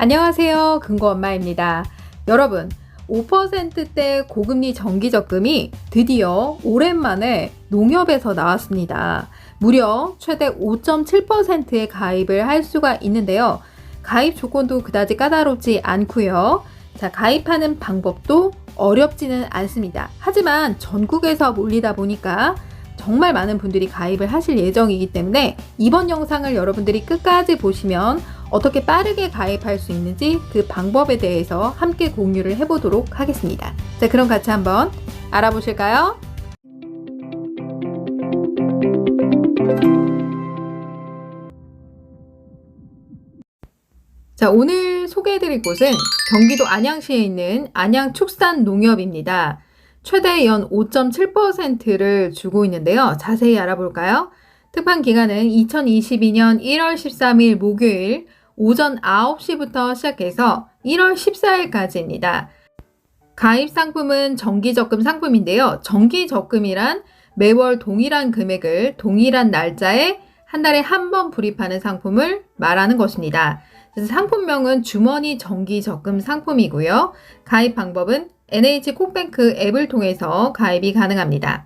안녕하세요. 근고엄마입니다. 여러분, 5%대 고금리 정기적금이 드디어 오랜만에 농협에서 나왔습니다. 무려 최대 5.7%의 가입을 할 수가 있는데요. 가입 조건도 그다지 까다롭지 않고요. 자, 가입하는 방법도 어렵지는 않습니다. 하지만 전국에서 몰리다 보니까 정말 많은 분들이 가입을 하실 예정이기 때문에 이번 영상을 여러분들이 끝까지 보시면 어떻게 빠르게 가입할 수 있는지 그 방법에 대해서 함께 공유를 해보도록 하겠습니다. 자, 그럼 같이 한번 알아보실까요? 자, 오늘 소개해드릴 곳은 경기도 안양시에 있는 안양축산농협입니다. 최대 연 5.7%를 주고 있는데요. 자세히 알아볼까요? 특판 기간은 2022년 1월 13일 목요일 오전 9시부터 시작해서 1월 14일까지입니다. 가입 상품은 정기적금 상품인데요. 정기적금이란 매월 동일한 금액을 동일한 날짜에 한 달에 한 번 불입하는 상품을 말하는 것입니다. 그래서 상품명은 주머니 정기적금 상품이고요. 가입 방법은 NH콕뱅크 앱을 통해서 가입이 가능합니다.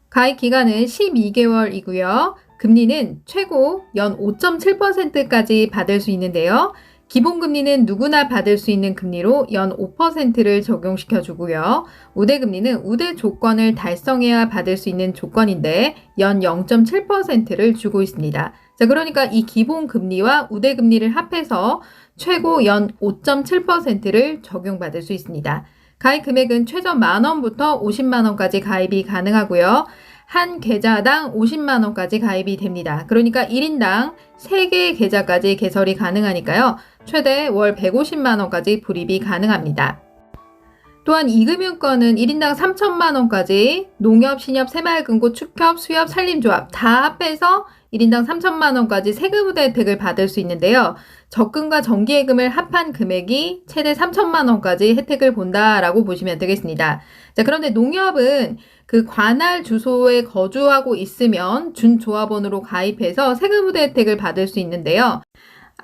가입 기간은 12개월이고요. 금리는 최고 연 5.7%까지 받을 수 있는데요. 기본금리는 누구나 받을 수 있는 금리로 연 5%를 적용시켜 주고요. 우대금리는 우대 조건을 달성해야 받을 수 있는 조건인데 연 0.7%를 주고 있습니다. 자, 그러니까 이 기본금리와 우대금리를 합해서 최고 연 5.7%를 적용받을 수 있습니다. 가입 금액은 최저 만원부터 50만원까지 가입이 가능하고요. 한 계좌당 50만원까지 가입이 됩니다. 그러니까 1인당 3개의 계좌까지 개설이 가능하니까요. 최대 월 150만원까지 불입이 가능합니다. 또한 이금융권은 1인당 3천만원까지 농협, 신협, 새마을금고, 축협, 수협, 산림조합 다 합해서 1인당 3천만원까지 세금우대 혜택을 받을 수 있는데요. 적금과 정기예금을 합한 금액이 최대 3천만원까지 혜택을 본다라고 보시면 되겠습니다. 자, 그런데 농협은 그 관할 주소에 거주하고 있으면 준조합원으로 가입해서 세금우대 혜택을 받을 수 있는데요.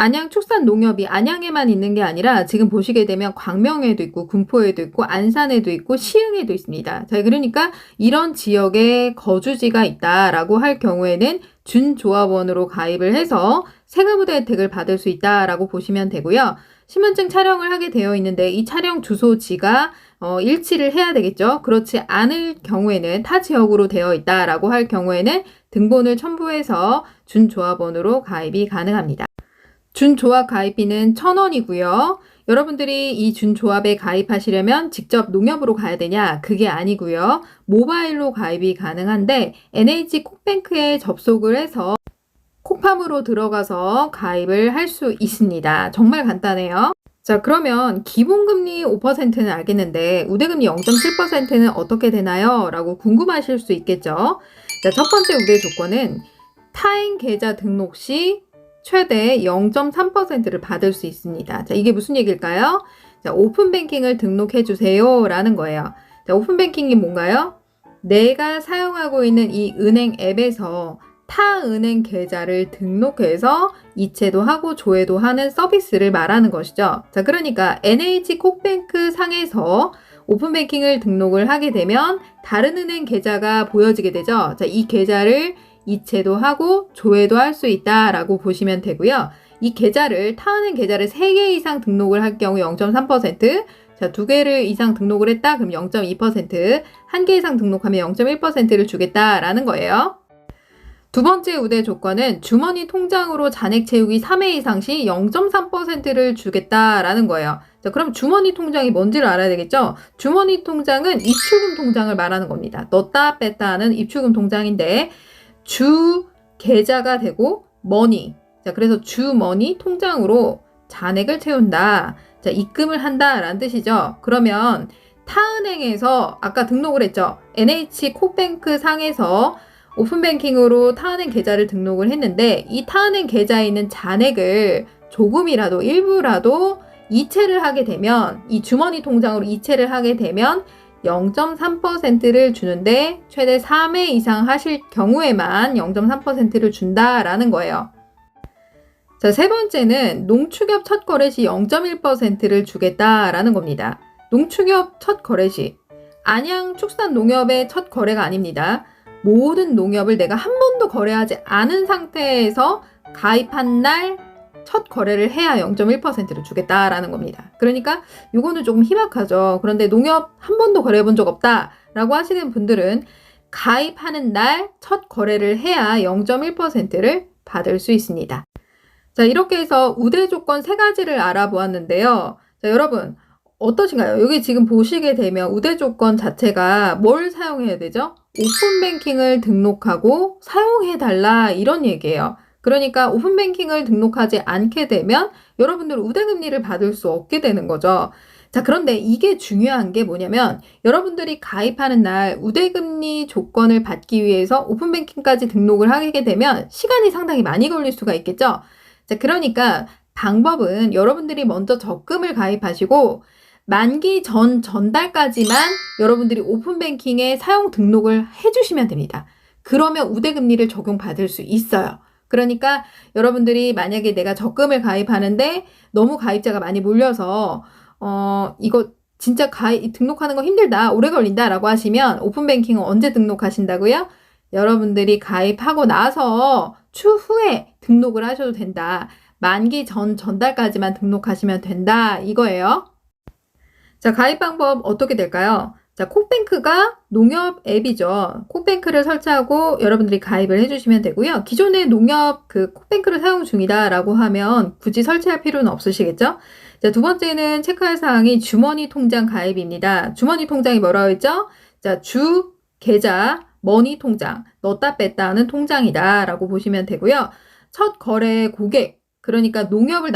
안양축산농협이 안양에만 있는 게 아니라 지금 보시게 되면 광명에도 있고 군포에도 있고 안산에도 있고 시흥에도 있습니다. 자, 그러니까 이런 지역에 거주지가 있다라고 할 경우에는 준조합원으로 가입을 해서 세금우대 혜택을 받을 수 있다라고 보시면 되고요. 신분증 촬영을 하게 되어 있는데 이 촬영 주소지가 일치를 해야 되겠죠. 그렇지 않을 경우에는 타 지역으로 되어 있다라고 할 경우에는 등본을 첨부해서 준조합원으로 가입이 가능합니다. 준조합 가입비는 1,000원이고요. 여러분들이 이 준조합에 가입하시려면 직접 농협으로 가야 되냐? 그게 아니고요. 모바일로 가입이 가능한데 NH콕뱅크에 접속을 해서 콕팜으로 들어가서 가입을 할 수 있습니다. 정말 간단해요. 자, 그러면 기본금리 5%는 알겠는데 우대금리 0.7%는 어떻게 되나요? 라고 궁금하실 수 있겠죠. 자, 첫 번째 우대 조건은 타인 계좌 등록 시 최대 0.3%를 받을 수 있습니다. 자, 이게 무슨 얘기일까요? 자, 오픈뱅킹을 등록해 주세요 라는 거예요. 자, 오픈뱅킹이 뭔가요? 내가 사용하고 있는 이 은행 앱에서 타 은행 계좌를 등록해서 이체도 하고 조회도 하는 서비스를 말하는 것이죠. 자, 그러니까 NH콕뱅크 상에서 오픈뱅킹을 등록을 하게 되면 다른 은행 계좌가 보여지게 되죠. 자, 이 계좌를 이체도 하고 조회도 할 수 있다라고 보시면 되고요. 이 계좌를 타은행 계좌를 3개 이상 등록을 할 경우 0.3%, 자, 2개를 이상 등록을 했다 그럼 0.2%, 1개 이상 등록하면 0.1%를 주겠다라는 거예요. 두 번째 우대 조건은 주머니 통장으로 잔액 채우기 3회 이상 시 0.3%를 주겠다라는 거예요. 자, 그럼 주머니 통장이 뭔지를 알아야 되겠죠? 주머니 통장은 입출금 통장을 말하는 겁니다. 넣었다 뺐다 하는 입출금 통장인데 주 계좌가 되고 머니. 자, 그래서 주머니 통장으로 잔액을 채운다. 자, 입금을 한다라는 뜻이죠. 그러면 타은행에서 아까 등록을 했죠. NH콕뱅크 상에서 오픈뱅킹으로 타은행 계좌를 등록을 했는데 이 타은행 계좌에 있는 잔액을 조금이라도 일부라도 이체를 하게 되면 이 주머니 통장으로 이체를 하게 되면 0.3%를 주는데 최대 3회 이상 하실 경우에만 0.3%를 준다라는 거예요. 자, 세 번째는 농축협 첫 거래 시 0.1%를 주겠다라는 겁니다. 농축협 첫 거래 시 안양축산농협의 첫 거래가 아닙니다. 모든 농협을 내가 한 번도 거래하지 않은 상태에서 가입한 날 첫 거래를 해야 0.1%를 주겠다라는 겁니다. 그러니까 이거는 조금 희박하죠. 그런데 농협 한 번도 거래해 본 적 없다라고 하시는 분들은 가입하는 날 첫 거래를 해야 0.1%를 받을 수 있습니다. 자, 이렇게 해서 우대 조건 세 가지를 알아보았는데요. 자, 여러분 어떠신가요? 여기 지금 보시게 되면 우대 조건 자체가 뭘 사용해야 되죠? 오픈뱅킹을 등록하고 사용해달라 이런 얘기예요. 그러니까 오픈뱅킹을 등록하지 않게 되면 여러분들은 우대금리를 받을 수 없게 되는 거죠. 자, 그런데 이게 중요한 게 뭐냐면 여러분들이 가입하는 날 우대금리 조건을 받기 위해서 오픈뱅킹까지 등록을 하게 되면 시간이 상당히 많이 걸릴 수가 있겠죠. 자, 그러니까 방법은 여러분들이 먼저 적금을 가입하시고 만기 전 전달까지만 여러분들이 오픈뱅킹에 사용 등록을 해주시면 됩니다. 그러면 우대금리를 적용받을 수 있어요. 그러니까 여러분들이 만약에 내가 적금을 가입하는데 너무 가입자가 많이 몰려서 이거 진짜 등록하는 거 힘들다, 오래 걸린다 라고 하시면 오픈뱅킹은 언제 등록하신다고요? 여러분들이 가입하고 나서 추후에 등록을 하셔도 된다. 만기 전 전달까지만 등록하시면 된다 이거예요. 자, 가입 방법 어떻게 될까요? 자, 콕뱅크가 농협 앱이죠. 콕뱅크를 설치하고 여러분들이 가입을 해주시면 되고요. 기존에 농협 콕뱅크를 사용 중이다라고 하면 굳이 설치할 필요는 없으시겠죠? 자, 두 번째는 체크할 사항이 주머니 통장 가입입니다. 주머니 통장이 뭐라고 했죠? 자, 주, 계좌, 머니 통장, 넣었다 뺐다 하는 통장이다라고 보시면 되고요. 첫 거래 고객, 그러니까 농협을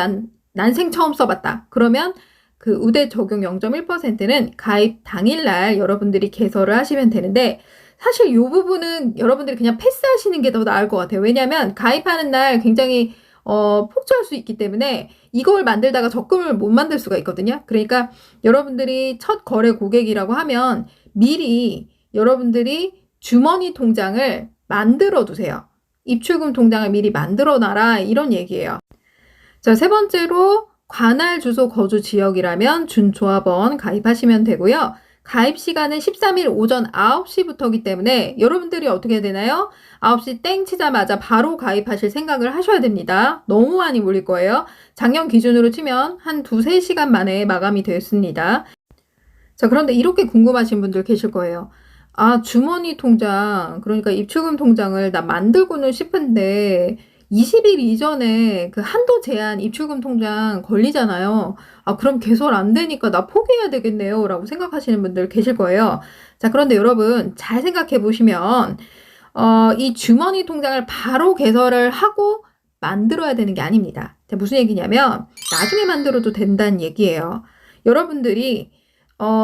난생 처음 써봤다. 그러면 그 우대 적용 0.1%는 가입 당일날 여러분들이 개설을 하시면 되는데 사실 이 부분은 여러분들이 그냥 패스하시는 게 더 나을 것 같아요. 왜냐하면 가입하는 날 굉장히 폭주할 수 있기 때문에 이걸 만들다가 적금을 못 만들 수가 있거든요. 그러니까 여러분들이 첫 거래 고객이라고 하면 미리 여러분들이 주머니 통장을 만들어 두세요. 입출금 통장을 미리 만들어 놔라 이런 얘기예요. 자, 세 번째로 관할 주소 거주 지역이라면 준조합원 가입하시면 되고요. 가입 시간은 13일 오전 9시부터이기 때문에 여러분들이 어떻게 해야 되나요? 9시 땡 치자마자 바로 가입하실 생각을 하셔야 됩니다. 너무 많이 몰릴 거예요. 작년 기준으로 치면 한 2-3시간 만에 마감이 됐습니다. 자, 그런데 이렇게 궁금하신 분들 계실 거예요. 아, 주머니 통장, 그러니까 입출금 통장을 나 만들고는 싶은데 20일 이전에 그 한도 제한 입출금 통장 걸리잖아요. 아, 그럼 개설 안 되니까 나 포기해야 되겠네요. 라고 생각하시는 분들 계실 거예요. 자, 그런데 여러분 잘 생각해 보시면 이 주머니 통장을 바로 개설을 하고 만들어야 되는 게 아닙니다. 자, 무슨 얘기냐면 나중에 만들어도 된다는 얘기예요. 여러분들이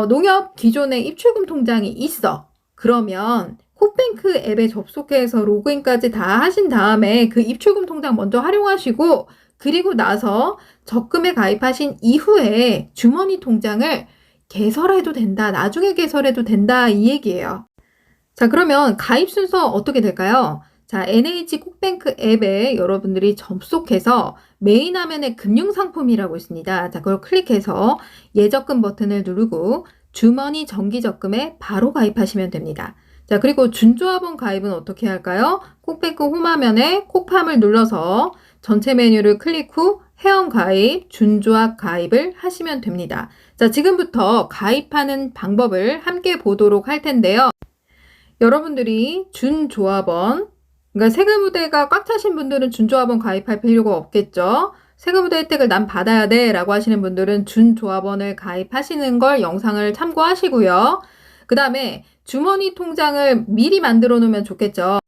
농협 기존에 입출금 통장이 있어. 그러면 콕뱅크 앱에 접속해서 로그인까지 다 하신 다음에 그 입출금 통장 먼저 활용하시고 그리고 나서 적금에 가입하신 이후에 주머니 통장을 개설해도 된다. 나중에 개설해도 된다. 이 얘기예요. 자, 그러면 가입 순서 어떻게 될까요? 자, NH 콕뱅크 앱에 여러분들이 접속해서 메인 화면에 금융상품이라고 있습니다. 자, 그걸 클릭해서 예적금 버튼을 누르고 주머니 정기적금에 바로 가입하시면 됩니다. 자, 그리고 준조합원 가입은 어떻게 할까요? 콕뱅크 홈화면에 콕팜을 눌러서 전체 메뉴를 클릭 후 회원 가입, 준조합 가입을 하시면 됩니다. 자, 지금부터 가입하는 방법을 함께 보도록 할 텐데요. 여러분들이 준조합원, 그러니까 세금우대가 꽉 차신 분들은 준조합원 가입할 필요가 없겠죠. 세금우대 혜택을 난 받아야 돼 라고 하시는 분들은 준조합원을 가입하시는 걸 영상을 참고하시고요. 그 다음에 주머니 통장을 미리 만들어 놓으면 좋겠죠.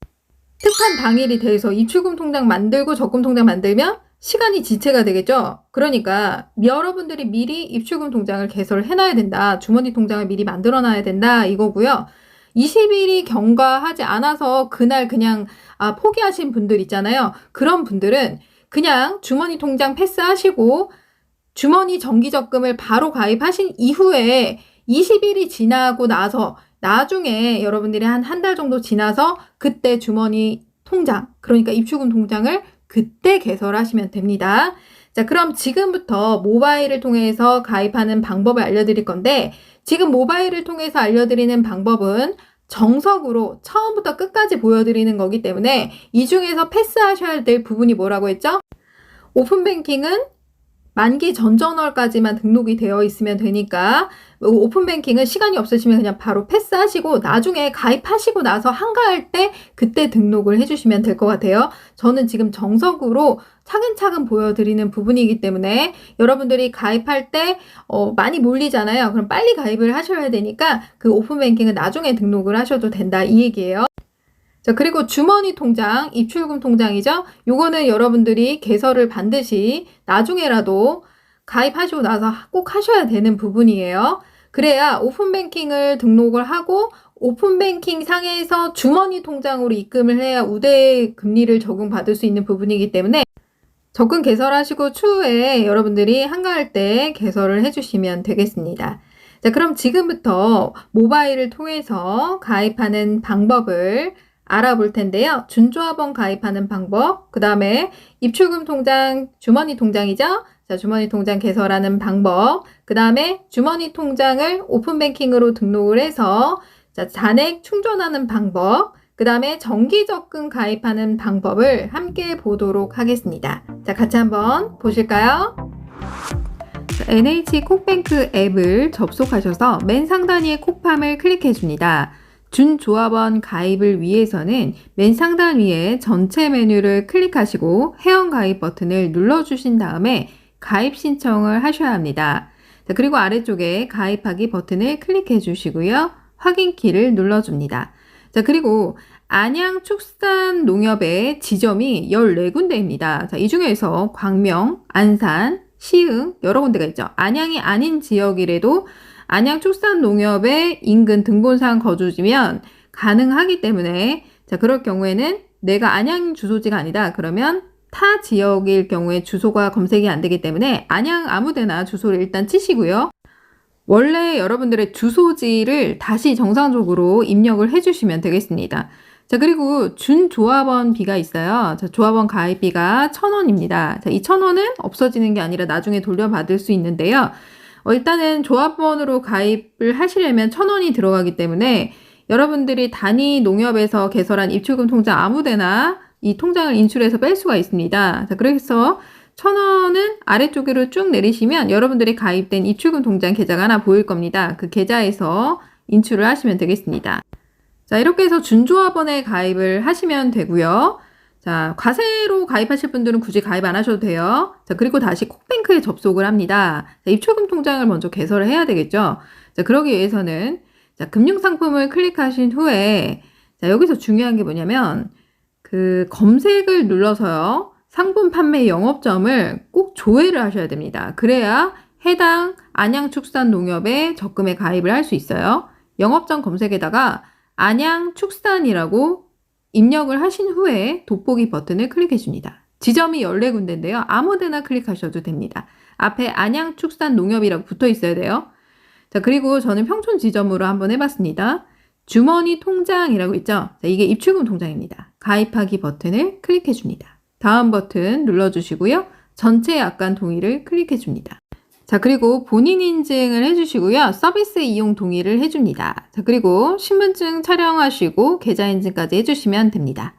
특판 당일이 돼서 입출금 통장 만들고 적금 통장 만들면 시간이 지체가 되겠죠. 그러니까 여러분들이 미리 입출금 통장을 개설을 해놔야 된다. 주머니 통장을 미리 만들어 놔야 된다 이거고요. 20일이 경과하지 않아서 그날 그냥 포기하신 분들 있잖아요. 그런 분들은 그냥 주머니 통장 패스하시고 주머니 정기적금을 바로 가입하신 이후에 20일이 지나고 나서 나중에 여러분들이 한 달 정도 지나서 그때 주머니 통장, 그러니까 입출금 통장을 그때 개설하시면 됩니다. 자, 그럼 지금부터 모바일을 통해서 가입하는 방법을 알려드릴 건데, 지금 모바일을 통해서 알려드리는 방법은 정석으로 처음부터 끝까지 보여드리는 거기 때문에 이 중에서 패스하셔야 될 부분이 뭐라고 했죠? 오픈뱅킹은 만기 전전월까지만 등록이 되어 있으면 되니까 오픈뱅킹은 시간이 없으시면 그냥 바로 패스하시고 나중에 가입하시고 나서 한가할 때 그때 등록을 해주시면 될 것 같아요. 저는 지금 정석으로 차근차근 보여드리는 부분이기 때문에 여러분들이 가입할 때 많이 몰리잖아요. 그럼 빨리 가입을 하셔야 되니까 그 오픈뱅킹은 나중에 등록을 하셔도 된다 이 얘기예요. 자, 그리고 주머니 통장, 입출금 통장이죠. 요거는 여러분들이 개설을 반드시 나중에라도 가입하시고 나서 꼭 하셔야 되는 부분이에요. 그래야 오픈뱅킹을 등록을 하고 오픈뱅킹 상에서 주머니 통장으로 입금을 해야 우대 금리를 적용받을 수 있는 부분이기 때문에 적금 개설하시고 추후에 여러분들이 한가할 때 개설을 해주시면 되겠습니다. 자, 그럼 지금부터 모바일을 통해서 가입하는 방법을 알아볼 텐데요. 준조합원 가입하는 방법, 그 다음에 입출금 통장, 주머니 통장이죠. 자, 주머니 통장 개설하는 방법, 그 다음에 주머니 통장을 오픈뱅킹으로 등록을 해서 자, 잔액 충전하는 방법, 그 다음에 정기적금 가입하는 방법을 함께 보도록 하겠습니다. 자, 같이 한번 보실까요? NH 콕뱅크 앱을 접속하셔서 맨 상단위에 콕팜을 클릭해 줍니다. 준조합원 가입을 위해서는 맨 상단 위에 전체 메뉴를 클릭하시고 회원가입 버튼을 눌러주신 다음에 가입 신청을 하셔야 합니다. 자, 그리고 아래쪽에 가입하기 버튼을 클릭해 주시고요. 확인키를 눌러줍니다. 자, 그리고 안양축산농협의 지점이 14군데입니다. 자, 이 중에서 광명, 안산, 시흥 여러 군데가 있죠. 안양이 아닌 지역이라도 안양축산농협의 인근 등본상 거주지면 가능하기 때문에 자, 그럴 경우에는 내가 안양 주소지가 아니다. 그러면 타 지역일 경우에 주소가 검색이 안 되기 때문에 안양 아무데나 주소를 일단 치시고요. 원래 여러분들의 주소지를 다시 정상적으로 입력을 해주시면 되겠습니다. 자, 그리고 준조합원비가 있어요. 자, 조합원 가입비가 1,000원입니다. 자, 이 1,000원은 없어지는 게 아니라 나중에 돌려받을 수 있는데요. 일단은 조합원으로 가입을 하시려면 1,000원이 들어가기 때문에 여러분들이 단위 농협에서 개설한 입출금 통장 아무데나 이 통장을 인출해서 뺄 수가 있습니다. 자, 그래서 1,000원은 아래쪽으로 쭉 내리시면 여러분들이 가입된 입출금 통장 계좌가 하나 보일 겁니다. 그 계좌에서 인출을 하시면 되겠습니다. 자, 이렇게 해서 준조합원에 가입을 하시면 되고요. 자, 과세로 가입하실 분들은 굳이 가입 안 하셔도 돼요. 자, 그리고 다시 콕뱅크에 접속을 합니다. 자, 입출금 통장을 먼저 개설을 해야 되겠죠. 자, 그러기 위해서는 자, 금융상품을 클릭하신 후에 자, 여기서 중요한 게 뭐냐면 그 검색을 눌러서요. 상품 판매 영업점을 꼭 조회를 하셔야 됩니다. 그래야 해당 안양축산농협에 적금에 가입을 할 수 있어요. 영업점 검색에다가 안양축산이라고 입력을 하신 후에 돋보기 버튼을 클릭해 줍니다. 지점이 14군데인데요. 아무데나 클릭하셔도 됩니다. 앞에 안양축산농협이라고 붙어 있어야 돼요. 자, 그리고 저는 평촌 지점으로 한번 해봤습니다. 주머니 통장이라고 있죠. 자, 이게 입출금 통장입니다. 가입하기 버튼을 클릭해 줍니다. 다음 버튼 눌러주시고요. 전체 약관 동의를 클릭해 줍니다. 자, 그리고 본인 인증을 해주시고요. 서비스 이용 동의를 해줍니다. 자, 그리고 신분증 촬영하시고 계좌 인증까지 해주시면 됩니다.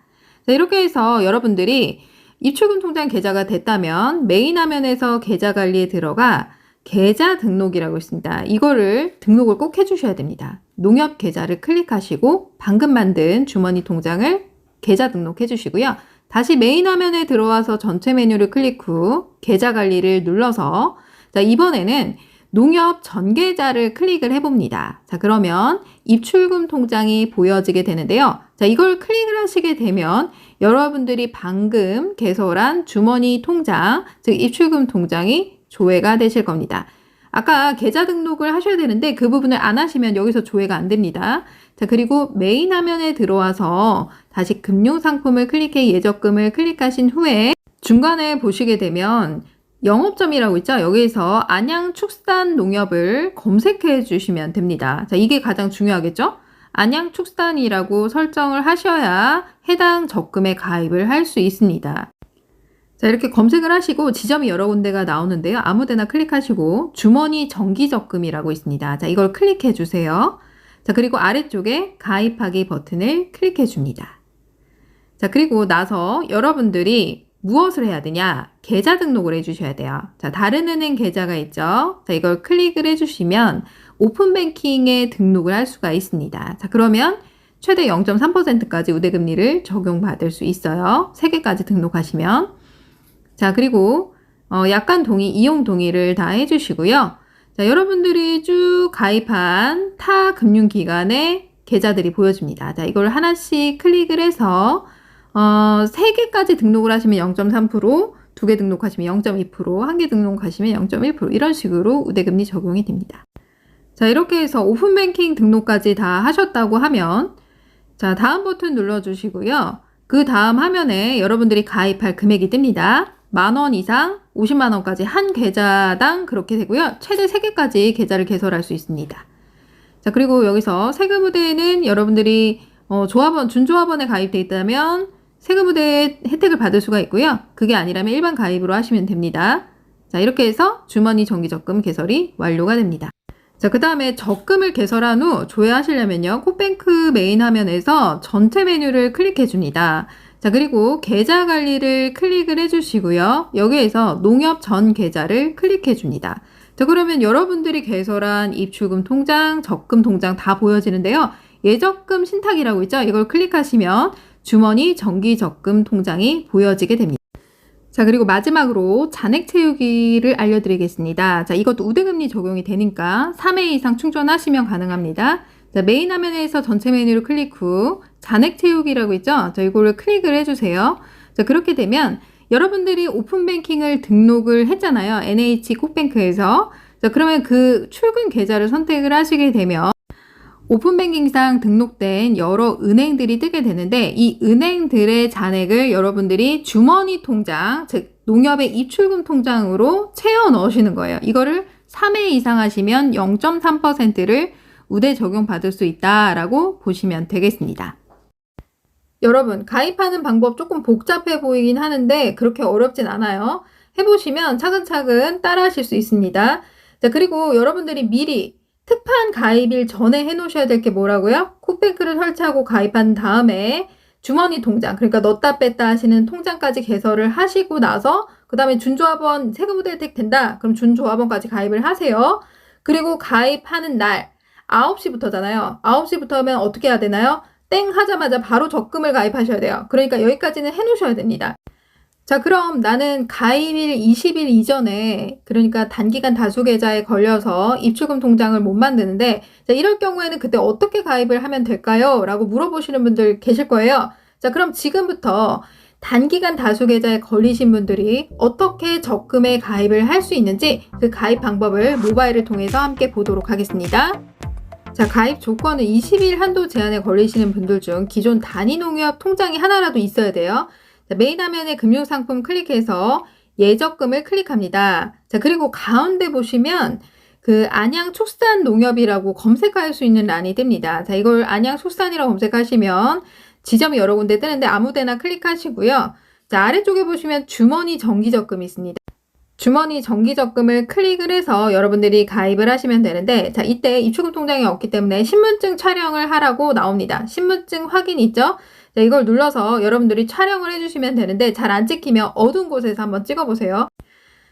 자, 이렇게 해서 여러분들이 입출금 통장 계좌가 됐다면 메인 화면에서 계좌 관리에 들어가 계좌 등록이라고 있습니다. 이거를 등록을 꼭 해주셔야 됩니다. 농협 계좌를 클릭하시고 방금 만든 주머니 통장을 계좌 등록해 주시고요. 다시 메인 화면에 들어와서 전체 메뉴를 클릭 후 계좌 관리를 눌러서 자, 이번에는 농협 전계좌를 클릭을 해봅니다. 자, 그러면 입출금 통장이 보여지게 되는데요. 자, 이걸 클릭을 하시게 되면 여러분들이 방금 개설한 주머니 통장, 즉 입출금 통장이 조회가 되실 겁니다. 아까 계좌 등록을 하셔야 되는데 그 부분을 안 하시면 여기서 조회가 안 됩니다. 자, 그리고 메인 화면에 들어와서 다시 금융상품을 클릭해 예적금을 클릭하신 후에 중간에 보시게 되면 영업점이라고 있죠. 여기에서 안양축산농협을 검색해 주시면 됩니다. 자, 이게 가장 중요하겠죠? 안양축산이라고 설정을 하셔야 해당 적금에 가입을 할 수 있습니다. 자, 이렇게 검색을 하시고 지점이 여러 군데가 나오는데요. 아무 데나 클릭하시고 주머니 정기적금이라고 있습니다. 자, 이걸 클릭해 주세요. 자, 그리고 아래쪽에 가입하기 버튼을 클릭해 줍니다. 자, 그리고 나서 여러분들이 무엇을 해야 되냐? 계좌 등록을 해주셔야 돼요. 자, 다른 은행 계좌가 있죠. 자, 이걸 클릭을 해주시면 오픈뱅킹에 등록을 할 수가 있습니다. 자, 그러면 최대 0.3%까지 우대금리를 적용받을 수 있어요. 3개까지 등록하시면. 자, 그리고 약관 동의, 이용 동의를 다 해주시고요. 자, 여러분들이 쭉 가입한 타 금융기관의 계좌들이 보여집니다. 자, 이걸 하나씩 클릭을 해서 3개까지 등록을 하시면 0.3%, 2개 등록하시면 0.2%, 1개 등록하시면 0.1% 이런 식으로 우대금리 적용이 됩니다. 자, 이렇게 해서 오픈뱅킹 등록까지 다 하셨다고 하면 자, 다음 버튼 눌러주시고요. 그 다음 화면에 여러분들이 가입할 금액이 뜹니다. 10,000원 이상 50만 원까지 한 계좌당 그렇게 되고요. 최대 3개까지 계좌를 개설할 수 있습니다. 자, 그리고 여기서 세금우대에는 여러분들이 조합원, 준조합원에 가입돼 있다면 세금우대 혜택을 받을 수가 있고요. 그게 아니라면 일반 가입으로 하시면 됩니다. 자, 이렇게 해서 주머니 정기적금 개설이 완료가 됩니다. 자, 그 다음에 적금을 개설한 후 조회하시려면요. 콕뱅크 메인 화면에서 전체 메뉴를 클릭해 줍니다. 자, 그리고 계좌 관리를 클릭을 해주시고요. 여기에서 농협 전 계좌를 클릭해 줍니다. 자, 그러면 여러분들이 개설한 입출금 통장, 적금 통장 다 보여지는데요. 예적금 신탁이라고 있죠? 이걸 클릭하시면 주머니 정기 적금 통장이 보여지게 됩니다. 자, 그리고 마지막으로 잔액 채우기를 알려드리겠습니다. 자, 이것도 우대금리 적용이 되니까 3회 이상 충전하시면 가능합니다. 자, 메인 화면에서 전체 메뉴를 클릭 후 잔액 채우기라고 있죠? 자, 이거를 클릭을 해주세요. 자, 그렇게 되면 여러분들이 오픈뱅킹을 등록을 했잖아요. NH 콕뱅크에서. 자, 그러면 그 출금 계좌를 선택을 하시게 되면 오픈뱅킹상 등록된 여러 은행들이 뜨게 되는데 이 은행들의 잔액을 여러분들이 주머니 통장, 즉 농협의 입출금 통장으로 채워 넣으시는 거예요. 이거를 3회 이상 하시면 0.3%를 우대 적용받을 수 있다라고 보시면 되겠습니다. 여러분, 가입하는 방법 조금 복잡해 보이긴 하는데 그렇게 어렵진 않아요. 해보시면 차근차근 따라 하실 수 있습니다. 자, 그리고 여러분들이 미리 특판 가입일 전에 해놓으셔야 될 게 뭐라고요? 콕뱅크를 설치하고 가입한 다음에 주머니 통장, 그러니까 넣었다 뺐다 하시는 통장까지 개설을 하시고 나서 그 다음에 준조합원 세금우대 혜택 된다. 그럼 준조합원까지 가입을 하세요. 그리고 가입하는 날 9시부터잖아요. 9시부터면 어떻게 해야 되나요? 땡 하자마자 바로 적금을 가입하셔야 돼요. 그러니까 여기까지는 해놓으셔야 됩니다. 자, 그럼 나는 가입일 20일 이전에 그러니까 단기간 다수계좌에 걸려서 입출금 통장을 못 만드는데 자, 이럴 경우에는 그때 어떻게 가입을 하면 될까요? 라고 물어보시는 분들 계실 거예요. 자, 그럼 지금부터 단기간 다수계좌에 걸리신 분들이 어떻게 적금에 가입을 할 수 있는지 그 가입 방법을 모바일을 통해서 함께 보도록 하겠습니다. 자, 가입 조건은 20일 한도 제한에 걸리시는 분들 중 기존 단위농협 통장이 하나라도 있어야 돼요. 자, 메인 화면에 금융상품 클릭해서 예적금을 클릭합니다. 자, 그리고 가운데 보시면 그 안양축산농협이라고 검색할 수 있는 란이 뜹니다. 자, 이걸 안양축산이라고 검색하시면 지점이 여러 군데 뜨는데 아무 데나 클릭하시고요. 자, 아래쪽에 보시면 주머니 정기적금이 있습니다. 주머니 정기적금을 클릭을 해서 여러분들이 가입을 하시면 되는데 자, 이때 입출금 통장이 없기 때문에 신분증 촬영을 하라고 나옵니다. 신분증 확인 있죠? 자, 이걸 눌러서 여러분들이 촬영을 해주시면 되는데 잘 안 찍히면 어두운 곳에서 한번 찍어보세요.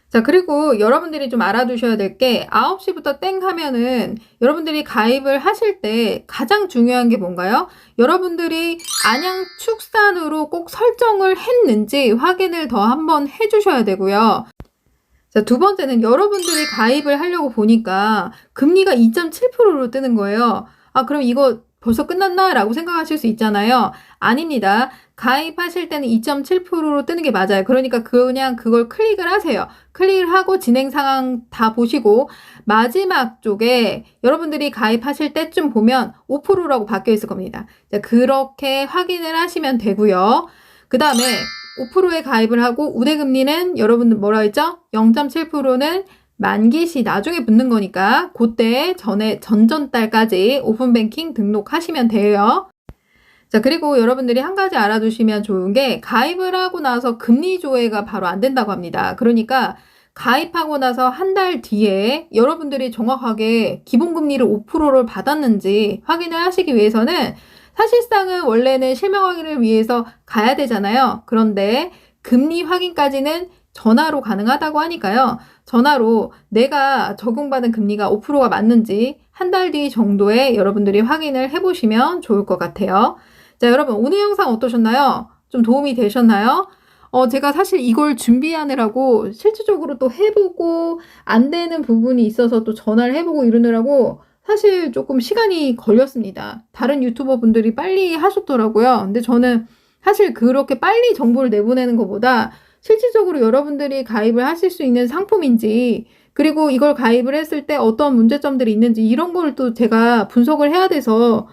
자, 그리고 여러분들이 좀 알아두셔야 될 게 9시부터 땡 하면은 여러분들이 가입을 하실 때 가장 중요한 게 뭔가요? 여러분들이 안양축산으로 꼭 설정을 했는지 확인을 더 한번 해주셔야 되고요. 자, 두 번째는 여러분들이 가입을 하려고 보니까 금리가 2.7%로 뜨는 거예요. 아, 그럼 이거 벌써 끝났나? 라고 생각하실 수 있잖아요. 아닙니다. 가입하실 때는 2.7%로 뜨는 게 맞아요. 그러니까 그냥 그걸 클릭을 하세요. 클릭을 하고 진행 상황 다 보시고 마지막 쪽에 여러분들이 가입하실 때쯤 보면 5%라고 바뀌어 있을 겁니다. 자, 그렇게 확인을 하시면 되고요. 그 다음에 5%에 가입을 하고 우대금리는 여러분들 뭐라 했죠? 0.7%는 만기시 나중에 붙는 거니까 그때 전전달까지 오픈뱅킹 등록하시면 돼요. 자, 그리고 여러분들이 한 가지 알아두시면 좋은 게 가입을 하고 나서 금리 조회가 바로 안 된다고 합니다. 그러니까 가입하고 나서 한 달 뒤에 여러분들이 정확하게 기본금리를 5%를 받았는지 확인을 하시기 위해서는 사실상은 원래는 실명 확인을 위해서 가야 되잖아요. 그런데 금리 확인까지는 전화로 가능하다고 하니까요. 전화로 내가 적용받은 금리가 5%가 맞는지 한 달 뒤 정도에 여러분들이 확인을 해보시면 좋을 것 같아요. 자, 여러분 오늘 영상 어떠셨나요? 좀 도움이 되셨나요? 제가 사실 이걸 준비하느라고 실질적으로 또 해보고 안 되는 부분이 있어서 또 전화를 해보고 이러느라고 사실 조금 시간이 걸렸습니다. 다른 유튜버 분들이 빨리 하셨더라고요. 근데 저는 사실 그렇게 빨리 정보를 내보내는 것보다 실질적으로 여러분들이 가입을 하실 수 있는 상품인지, 그리고 이걸 가입을 했을 때 어떤 문제점들이 있는지 이런 걸 또 제가 분석을 해야 돼서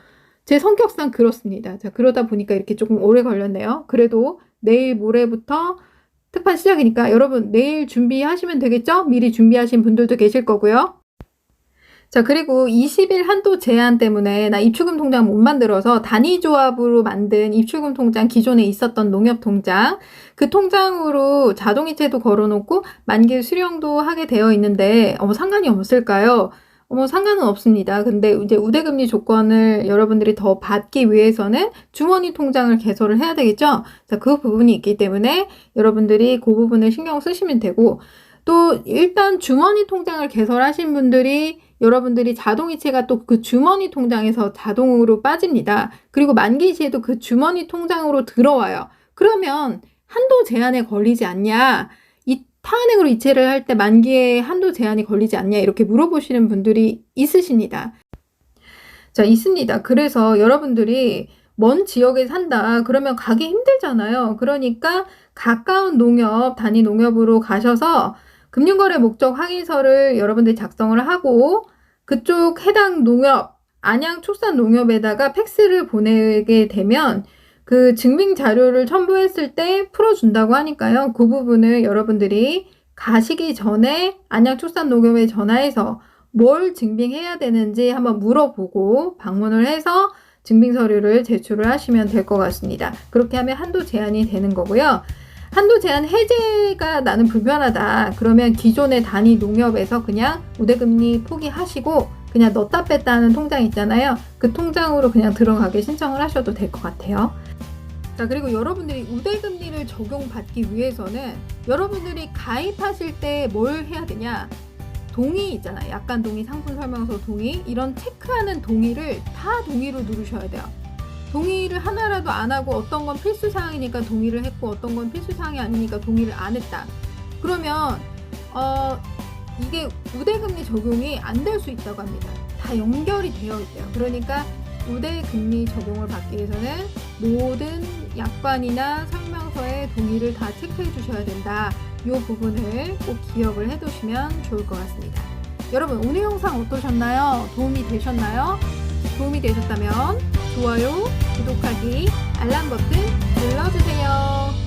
제 성격상 그렇습니다. 자, 그러다 보니까 이렇게 조금 오래 걸렸네요. 그래도 내일 모레부터 특판 시작이니까 여러분 내일 준비하시면 되겠죠? 미리 준비하신 분들도 계실 거고요. 자, 그리고 20일 한도 제한 때문에 나 입출금 통장 못 만들어서 단위조합으로 만든 입출금 통장, 기존에 있었던 농협 통장, 그 통장으로 자동이체도 걸어놓고 만기 수령도 하게 되어 있는데 상관이 없을까요? 상관은 없습니다. 근데 이제 우대금리 조건을 여러분들이 더 받기 위해서는 주머니 통장을 개설을 해야 되겠죠? 자, 그 부분이 있기 때문에 여러분들이 그 부분을 신경 쓰시면 되고, 또 일단 주머니 통장을 개설하신 분들이 여러분들이 자동이체가 또 그 주머니 통장에서 자동으로 빠집니다. 그리고 만기 시에도 그 주머니 통장으로 들어와요. 그러면 한도 제한에 걸리지 않냐? 이 타은행으로 이체를 할 때 만기에 한도 제한이 걸리지 않냐? 이렇게 물어보시는 분들이 있으십니다. 자, 있습니다. 그래서 여러분들이 먼 지역에 산다 그러면 가기 힘들잖아요. 그러니까 가까운 농협, 단위 농협으로 가셔서 금융거래 목적 확인서를 여러분들이 작성을 하고 그쪽 해당 농협, 안양축산농협에다가 팩스를 보내게 되면 그 증빙 자료를 첨부했을 때 풀어준다고 하니까요. 그 부분을 여러분들이 가시기 전에 안양축산농협에 전화해서 뭘 증빙해야 되는지 한번 물어보고 방문을 해서 증빙 서류를 제출을 하시면 될 것 같습니다. 그렇게 하면 한도 제한이 되는 거고요. 한도 제한 해제가 나는 불편하다. 그러면 기존의 단위 농협에서 그냥 우대금리 포기하시고 그냥 넣었다 뺐다 하는 통장 있잖아요. 그 통장으로 그냥 들어가게 신청을 하셔도 될 것 같아요. 자, 그리고 여러분들이 우대금리를 적용받기 위해서는 여러분들이 가입하실 때 뭘 해야 되냐? 동의 있잖아요. 약관 동의, 상품 설명서 동의, 이런 체크하는 동의를 다 동의로 누르셔야 돼요. 동의를 하나라도 안 하고 어떤 건 필수사항이니까 동의를 했고 어떤 건 필수사항이 아니니까 동의를 안 했다. 그러면 이게 우대금리 적용이 안 될 수 있다고 합니다. 다 연결이 되어 있대요. 그러니까 우대금리 적용을 받기 위해서는 모든 약관이나 설명서의 동의를 다 체크해 주셔야 된다. 이 부분을 꼭 기억을 해 두시면 좋을 것 같습니다. 여러분 오늘 영상 어떠셨나요? 도움이 되셨나요? 도움이 되셨다면 좋아요, 구독하기, 알람 버튼 눌러주세요.